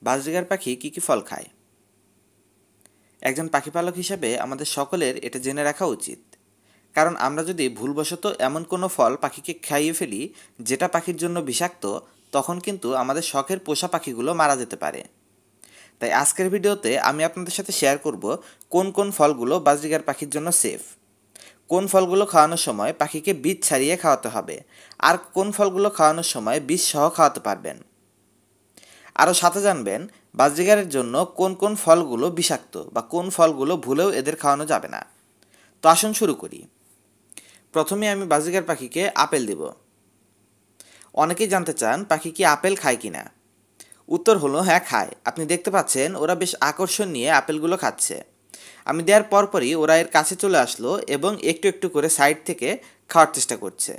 Budgerigar পাখি কী ফল খায়? একজন পাখি পালক হিসাবে আমাদের সকলের এটা জেনে রাখা উচিত। কারণ আমরা যদি ভুলবশত এমন কোনো ফল পাখিকে খাইয়ে ফেলি যেটা পাখির জন্য বিষাক্ত, তখন কিন্তু আমাদের শখের পোষা পাখিগুলো মারা যেতে পারে। তাই আজকের ভিডিওতে আমি আপনাদের সাথে শেয়ার করব কোন কোন ফলগুলো বাজরিগার পাখির জন্য সেফ, কোন ফলগুলো খাওয়ানোর সময় পাখিকে বীজ ছাড়িয়ে খাওয়াতে হবে, আর কোন ফলগুলো খাওয়ানোর সময় বীজ সহ খাওয়াতে পারবেন। আরও সাথে জানবেন বাজরিগারের জন্য কোন কোন ফলগুলো বিষাক্ত বা কোন ফলগুলো ভুলেও এদের খাওয়ানো যাবে না। তো আসুন শুরু করি। প্রথমে আমি বাজরিগার পাখিকে আপেল দেব। অনেকেই জানতে চান পাখি কি আপেল খায় কি না। উত্তর হলো হ্যাঁ, খায়। আপনি দেখতে পাচ্ছেন ওরা বেশ আকর্ষণ নিয়ে আপেলগুলো খাচ্ছে। আমি দেওয়ার পরপরই ওরা এর কাছে চলে আসলো এবং একটু একটু করে সাইড থেকে খাওয়ার চেষ্টা করছে।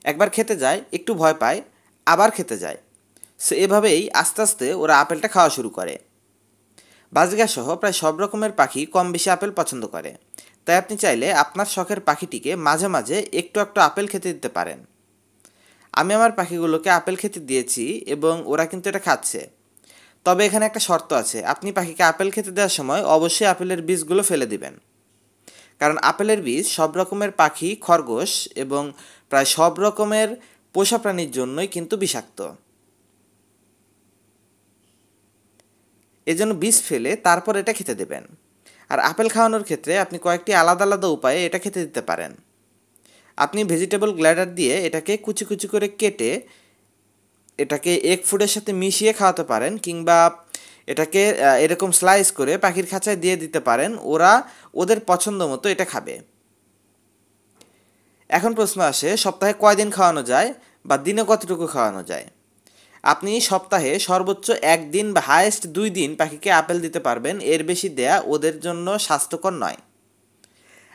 একবার খেতে যায়, একটু ভয় পায়, আবার খেতে যায়। সো এভাবেই আস্তে আস্তে ওরা আপেলটা খাওয়া শুরু করে। বাজরিগার সহ প্রায় সব রকমের পাখি কম বেশি আপেল পছন্দ করে। তাই আপনি চাইলে আপনার শখের পাখিটিকে মাঝে মাঝে একটু একটু আপেল খেতে দিতে পারেন। আমি আমার পাখিগুলোকে আপেল খেতে দিয়েছি এবং ওরা কিন্তু এটা খাচ্ছে। তবে এখানে একটা শর্ত আছে, আপনি পাখিকে আপেল খেতে দেওয়ার সময় অবশ্যই আপেলের বীজগুলো ফেলে দিবেন। কারণ আপেলের বীজ সব রকমের পাখি, খরগোশ এবং প্রায় সব রকমের পোষা প্রাণীর জন্যই কিন্তু বিষাক্ত। এজন্য বীজ ফেলে তারপর এটা খেতে দেবেন। আর আপেল খাওয়ানোর ক্ষেত্রে আপনি কয়েকটি আলাদা আলাদা উপায়ে এটা খেতে দিতে পারেন। আপনি ভেজিটেবল গ্ল্যাডার দিয়ে এটাকে কুচি কুচি করে কেটে এটাকে এগ ফুডের সাথে মিশিয়ে খাওয়াতে পারেন, কিংবা এটাকে এরকম স্লাইস করে পাখির খাঁচায় দিয়ে দিতে পারেন। ওরা ওদের পছন্দ মতো এটা খাবে। এখন প্রশ্ন আসে, সপ্তাহে কয়দিন খাওয়ানো যায় বা দিনে কতটুকু খাওয়ানো যায়? আপনি সপ্তাহে সর্বোচ্চ 1 দিন বা হায়েস্ট 2 দিন পাখিকে আপেল দিতে পারবেন। এর বেশি দেয়া ওদের জন্য স্বাস্থ্যকর নয়।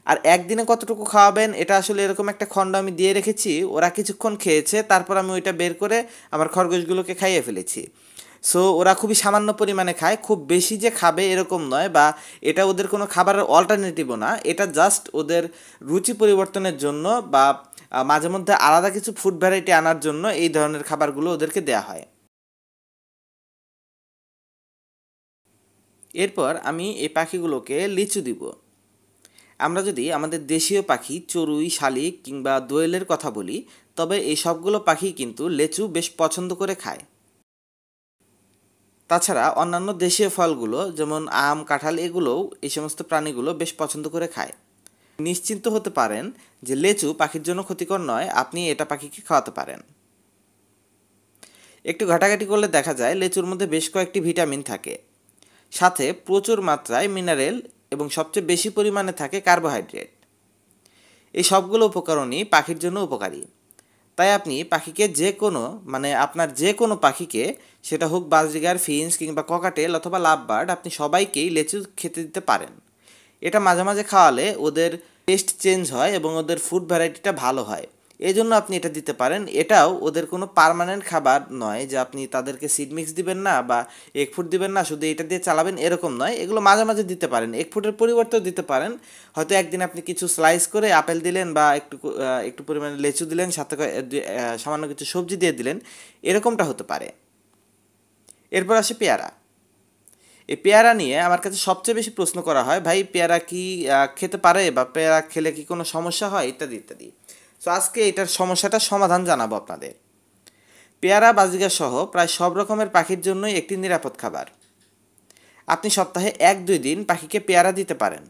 আর একদিনে কতটুকু খাওয়াবেন এটা আসলে এরকম একটা খণ্ড আমি দিয়ে রেখেছি। ওরা কিছুক্ষণ খেয়েছে, তারপর আমি ওইটা বের করে আমার খরগোশগুলোকে খাইয়ে ফেলেছি। সো ওরা খুবই সামান্য পরিমাণে খায়, খুব বেশি যে খাবে এরকম নয়, বা এটা ওদের কোনো খাবারের অল্টারনেটিভও না। এটা জাস্ট ওদের রুচি পরিবর্তনের জন্য বা মাঝে মধ্যে আলাদা কিছু ফুড ভ্যারাইটি আনার জন্য এই ধরনের খাবারগুলো ওদেরকে দেওয়া হয়। এরপর আমি এই পাখিগুলোকে লিচু দিব। আমরা যদি আমাদের দেশীয় পাখি চড়ুই, শালিক কিংবা দোয়েলের কথা বলি, তবে এই সবগুলো পাখি কিন্তু লেচু বেশ পছন্দ করে খায়। তাছাড়া অন্যান্য দেশীয় ফলগুলো যেমন আম, কাঁঠাল, এগুলোও এই সমস্ত প্রাণীগুলো বেশ পছন্দ করে খায়। নিশ্চিন্ত হতে পারেন যে লেচু পাখির জন্য ক্ষতিকর নয়, আপনি এটা পাখিকে খাওয়াতে পারেন। একটু ঘাটাঘাটি করলে দেখা যায় লেচুর মধ্যে বেশ কয়েকটি ভিটামিন থাকে, সাথে প্রচুর মাত্রায় মিনারেল এবং সবচেয়ে বেশি পরিমাণে থাকে কার্বোহাইড্রেট। এই সবগুলো উপকরণই পাখির জন্য উপকারী। তাই আপনি পাখিকে যে কোনো আপনার যে কোনো পাখিকে, সেটা হোক বাজরিগার, ফিঞ্চ কিংবা ককাটেল অথবা লাভ বার্ড, আপনি সবাইকেই লেচু খেতে দিতে পারেন। এটা মাঝে মাঝে খাওয়ালে ওদের টেস্ট চেঞ্জ হয় এবং ওদের ফুড ভ্যারাইটিটা ভালো হয়। এই জন্য আপনি এটা দিতে পারেন। এটাও ওদের কোনো পার্মানেন্ট খাবার নয় যে আপনি তাদেরকে সিড মিক্স দিবেন না বা এগ ফুড দিবেন না, শুধু এটা দিয়ে চালাবেন এরকম নয়। এগুলো মাঝে মাঝে দিতে পারেন, এগ ফুডের পরিবর্তেও দিতে পারেন। হয়তো একদিন আপনি কিছু স্লাইস করে আপেল দিলেন বা একটু পরিমাণে লেচু দিলেন, সাথে সামান্য কিছু সবজি দিয়ে দিলেন, এরকমটা হতে পারে। এরপর আসে পেয়ারা। এই পেয়ারা নিয়ে আমার কাছে সবচেয়ে বেশি প্রশ্ন করা হয়, ভাই পেয়ারা কি খেতে পারে বা পেয়ারা খেলে কি কোনো সমস্যা হয়, ইত্যাদি ইত্যাদি। সো আজকে এটার সমস্যাটার সমাধান জানাবো আপনাদের। পেয়ারা, বাজরিগা সহ প্রায় সব রকমের পাখির জন্যই একটি নিরাপদ খাবার। আপনি সপ্তাহে 1-2 দিন পাখিকে পেয়ারা দিতে পারেন।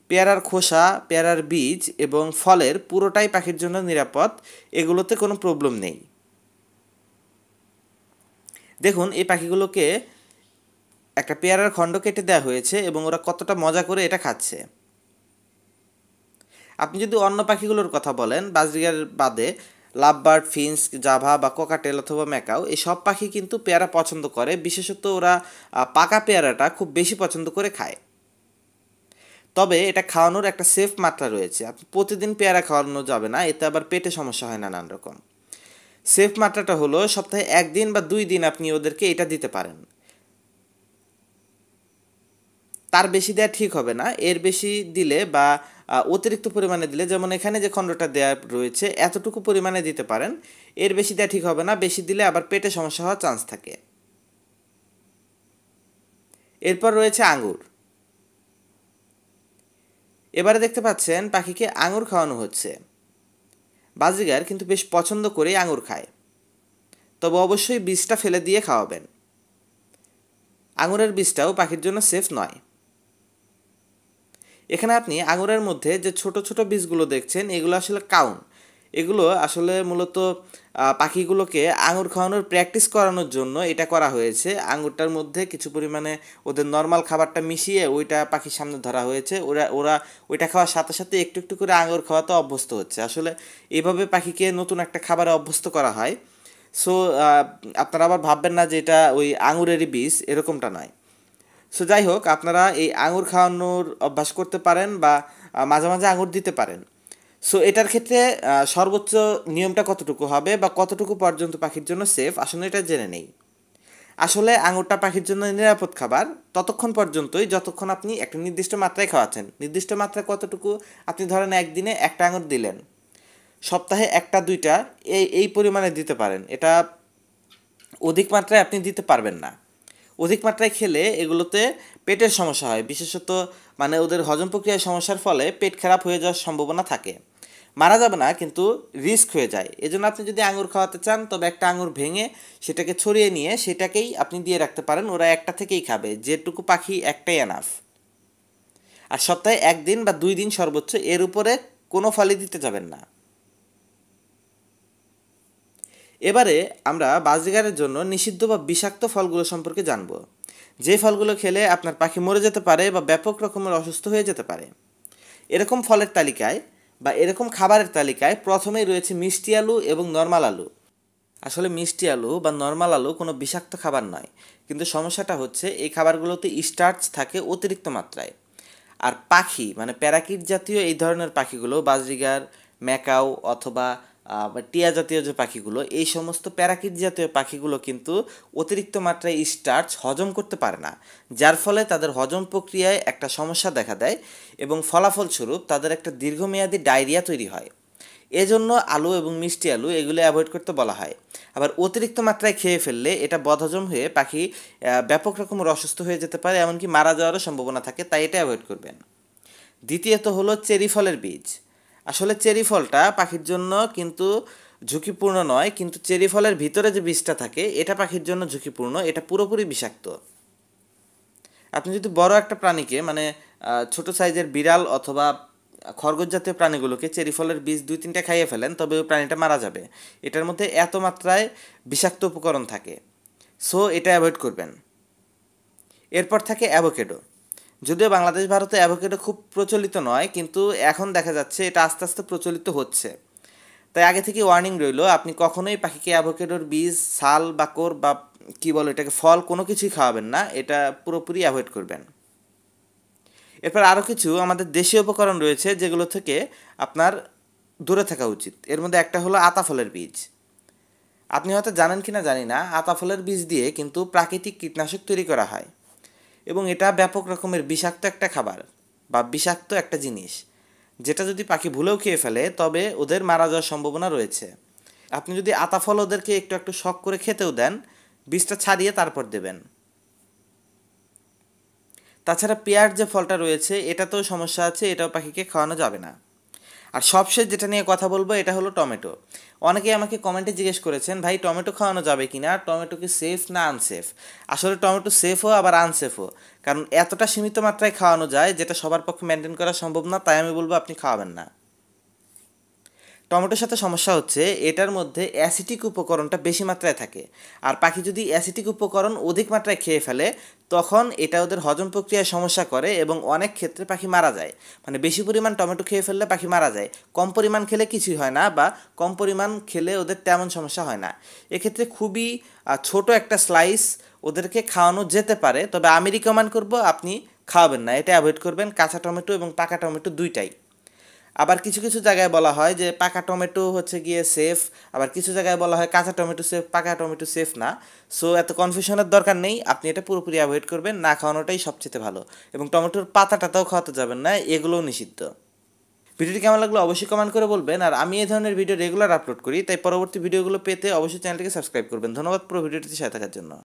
পেয়ারার খোসা, পেয়ারার বীজ এবং ফলের পুরোটাই পাখির জন্য নিরাপদ, এগুলোতে কোনো প্রবলেম নেই। দেখুন এই পাখিগুলোকে একটা পেয়ারার খণ্ড কেটে দেওয়া হয়েছে এবং ওরা কতটা মজা করে এটা খাচ্ছে। আপনি যদি অন্য পাখিগুলোর কথা বলেন, বাজরিগার বাদে লাভবার্ড, ফিঞ্চ, জাভা বা ককাটেল অথবা ম্যাকাও, এই সব পাখি কিন্তু পেয়ারা পছন্দ করে। বিশেষত ওরা পাকা পেয়ারাটা খুব বেশি পছন্দ করে খায়। তবে এটা খাওয়ানোর একটা সেফ মাত্রা রয়েছে। আপনি প্রতিদিন পেয়ারা খাওয়ানো যাবে না, এতে আবার পেটে সমস্যা হয় নানান রকম। সেফ মাত্রাটা হলো সপ্তাহে 1 দিন বা 2 দিন আপনি ওদেরকে এটা দিতে পারেন। তার বেশি দেওয়া ঠিক হবে না। এর বেশি দিলে বা অতিরিক্ত পরিমাণে দিলে, যেমন এখানে যে খণ্ডটা দেওয়া রয়েছে এতটুকু পরিমাণে দিতে পারেন, এর বেশি দেওয়া ঠিক হবে না। বেশি দিলে আবার পেটে সমস্যা হওয়ার চান্স থাকে। এরপর রয়েছে আঙুর। এবারে দেখতে পাচ্ছেন পাখিকে আঙুর খাওয়ানো হচ্ছে। বাজরিগার কিন্তু বেশ পছন্দ করেই আঙুর খায়, তবে অবশ্যই বীজটা ফেলে দিয়ে খাওয়াবেন। আঙুরের বীজটাও পাখির জন্য সেফ নয়। এখানে আপনি আঙুরের মধ্যে যে ছোট ছোট বীজগুলো দেখছেন এগুলো আসলে কাউন। এগুলো আসলে মূলত পাখিগুলোকে আঙুর খাওয়ানোর প্র্যাকটিস করানোর জন্য এটা করা হয়েছে। আঙুরটার মধ্যে কিছু পরিমাণে ওদের নর্মাল খাবারটা মিশিয়ে ওইটা পাখির সামনে ধরা হয়েছে। ওরা ওরা ওইটা খাওয়ার সাথে সাথে একটু একটু করে আঙুর খাওয়াতে অভ্যস্ত হচ্ছে। আসলে এইভাবে পাখিকে নতুন একটা খাবারে অভ্যস্ত করা হয়। সো আপনারা আবার ভাববেন না যে এটা ওই আঙুরেরই বীজ, এরকমটা নয়। সো যাই হোক, আপনারা এই আঙুর খাওয়ানোর অভ্যাস করতে পারেন বা মাঝে মাঝে আঙুর দিতে পারেন। সো এটার ক্ষেত্রে সর্বোচ্চ নিয়মটা কতটুকু হবে বা কতটুকু পর্যন্ত পাখির জন্য সেফ, আসলে এটা জেনে নেই। আসলে আঙুরটা পাখির জন্য নিরাপদ খাবার ততক্ষণ পর্যন্তই যতক্ষণ আপনি একটা নির্দিষ্ট মাত্রায় খাওয়াচ্ছেন। নির্দিষ্ট মাত্রা কতটুকু? আপনি ধরেন একদিনে একটা আঙুর দিলেন, সপ্তাহে একটা দুইটা এই পরিমাণে দিতে পারেন। এটা অধিক মাত্রায় আপনি দিতে পারবেন না। অধিক মাত্রায় খেলে এগুলোতে পেটের সমস্যা হয়, বিশেষত মানে ওদের হজম প্রক্রিয়ার সমস্যার ফলে পেট খারাপ হয়ে যাওয়ার সম্ভাবনা থাকে। মারা যাবে না, কিন্তু রিস্ক হয়ে যায়। এজন্য আপনি যদি আঙুর খাওয়াতে চান তবে একটা আঙুর ভেঙে সেটাকে ছড়িয়ে নিয়ে সেটাকেই আপনি দিয়ে রাখতে পারেন। ওরা একটা থেকেই খাবে, যেটুকু পাখি একটাই এনাফ। আর সপ্তাহে একদিন বা 2 দিন সর্বোচ্চ, এর উপরে কোনো ফলই দিতে যাবেন না। এবারে আমরা বাজরিগারের জন্য নিষিদ্ধ বা বিষাক্ত ফলগুলো সম্পর্কে জানব, যে ফলগুলো খেলে আপনার পাখি মরে যেতে পারে বা ব্যাপক রকমের অসুস্থ হয়ে যেতে পারে। এরকম ফলের তালিকায় বা এরকম খাবারের তালিকায় প্রথমেই রয়েছে মিষ্টি আলু এবং নর্মাল আলু। আসলে মিষ্টি আলু বা নর্মাল আলু কোনো বিষাক্ত খাবার নয়, কিন্তু সমস্যাটা হচ্ছে এই খাবারগুলোতে স্টার্চ থাকে অতিরিক্ত মাত্রায়। আর পাখি মানে প্যারাকিট জাতীয় এই ধরনের পাখিগুলো, বাজরিগার, ম্যাকাও অথবা বা টিয়া জাতীয় যে পাখিগুলো, এই সমস্ত প্যারাকিট জাতীয় পাখিগুলো কিন্তু অতিরিক্ত মাত্রায় স্টার্চ হজম করতে পারে না, যার ফলে তাদের হজম প্রক্রিয়ায় একটা সমস্যা দেখা দেয় এবং ফলাফলস্বরূপ তাদের একটা দীর্ঘমেয়াদী ডায়রিয়া তৈরি হয়। এজন্য আলু এবং মিষ্টি আলু এগুলো অ্যাভয়েড করতে বলা হয়। আবার অতিরিক্ত মাত্রায় খেয়ে ফেললে এটা বদহজম হয়ে পাখি ব্যাপক রকমের অসুস্থ হয়ে যেতে পারে, এমনকি মারা যাওয়ারও সম্ভাবনা থাকে, তাই এটা অ্যাভয়েড করবেন। দ্বিতীয়ত হলো চেরি ফলের বীজ। আসলে চেরি ফলটা পাখির জন্য কিন্তু ঝুঁকিপূর্ণ নয়, কিন্তু চেরি ফলের ভিতরে যে বীজটা থাকে এটা পাখির জন্য ঝুঁকিপূর্ণ। এটা পুরোপুরি বিষাক্ত। আপনি যদি বড় একটা প্রাণীকে মানে ছোট সাইজের বিড়াল অথবা খরগোশ জাতীয় প্রাণীগুলোকে চেরি ফলের বীজ 2-3টা খাইয়ে ফেলেন, তবে ওই প্রাণীটা মারা যাবে। এটার মধ্যে এত মাত্রায় বিষাক্ত উপকরণ থাকে। সো এটা অ্যাভয়েড করবেন। এরপর থাকে অ্যাভোকেডো। যদিও বাংলাদেশ ভারতে অ্যাভোকেডো খুব প্রচলিত নয়, কিন্তু এখন দেখা যাচ্ছে এটা আস্তে আস্তে প্রচলিত হচ্ছে। তাই আগে থেকে ওয়ার্নিং রইল, আপনি কখনোই পাখিকে অ্যাভোকেডোর বীজ, ছাল, বাকর বা কী বলো এটাকে, ফল কোনো কিছুই খাওয়াবেন না। এটা পুরোপুরি অ্যাভয়েড করবেন। এরপর আরও কিছু আমাদের দেশীয় উপকরণ রয়েছে যেগুলো থেকে আপনার দূরে থাকা উচিত। এর মধ্যে একটা হলো আতা ফলের বীজ। আপনি হয়তো জানেন কি না জানি না, আতা ফলের বীজ দিয়ে কিন্তু প্রাকৃতিক কীটনাশক তৈরি করা হয় এবং এটা ব্যাপক রকমের বিষাক্ত একটা খাবার বা বিষাক্ত একটা জিনিস, যেটা যদি পাখি ভুলেও খেয়ে ফেলে তবে ওদের মারা যাওয়ার সম্ভাবনা রয়েছে। আপনি যদি আতা ফল ওদেরকে একটু একটু শখ করে খেতেও দেন, বীজটা ছাড়িয়ে তারপর দেবেন। তাছাড়া পেয়ার যে ফলটা রয়েছে এটাতেও সমস্যা আছে, এটাও পাখিকে খাওয়ানো যাবে না। আর সবশেষ যেটা নিয়ে কথা বলবো এটা হলো টমেটো। অনেকেই আমাকে কমেন্টে জিজ্ঞেস করেছেন, ভাই টমেটো খাওয়ানো যাবে কি না, টমেটো কি সেফ না আনসেফ? আসলে টমেটো সেফও আবার আনসেফও, কারণ এতটা সীমিত মাত্রায় খাওয়ানো যায় যেটা সবার পক্ষে মেনটেন করা সম্ভব না, তাই আমি বলবো আপনি খাওয়াবেন না। টমেটোর সাথে সমস্যা হচ্ছে এটার মধ্যে অ্যাসিটিক উপকরণটা বেশি মাত্রায় থাকে। আর পাখি যদি অ্যাসিটিক উপকরণ অধিক মাত্রায় খেয়ে ফেলে তখন এটা ওদের হজম প্রক্রিয়ায় সমস্যা করে এবং অনেক ক্ষেত্রে পাখি মারা যায়। মানে বেশি পরিমাণ টমেটো খেয়ে ফেললে পাখি মারা যায়, কম পরিমাণ খেলে কিছুই হয় না বা কম পরিমাণ খেলে ওদের তেমন সমস্যা হয় না। এক্ষেত্রে খুবই ছোট একটা স্লাইস ওদেরকে খাওয়ানো যেতে পারে, তবে আমি রিকমেন্ড করব আপনি খাওয়াবেন না, এটা অ্যাভয়েড করবেন, কাঁচা টমেটো এবং পাকা টমেটো দুইটাই। আবার কিছু কিছু জায়গায় বলা হয় যে পাকা টমেটো হচ্ছে গিয়ে সেফ, আবার কিছু জায়গায় বলা হয় কাঁচা টমেটো সেফ, পাকা টমেটো সেফ না। সো এত কনফিউশনের দরকার নেই, আপনি এটা পুরোপুরি অ্যাভয়েড করবেন, না খাওয়ানোটাই সবচেয়ে ভালো। এবং টমেটোর পাতাটাতেও খাওয়াতে যাবেন না, এগুলোও নিষিদ্ধ। ভিডিওটি কেমন লাগলো অবশ্যই কমেন্ট করে বলবেন। আর আমি এই ধরনের ভিডিও রেগুলার আপলোড করি, তাই পরবর্তী ভিডিওগুলো পেতে অবশ্যই চ্যানেলটিকে সাবস্ক্রাইব করবেন। ধন্যবাদ পুরো ভিডিওটিতে সাথে থাকার জন্য।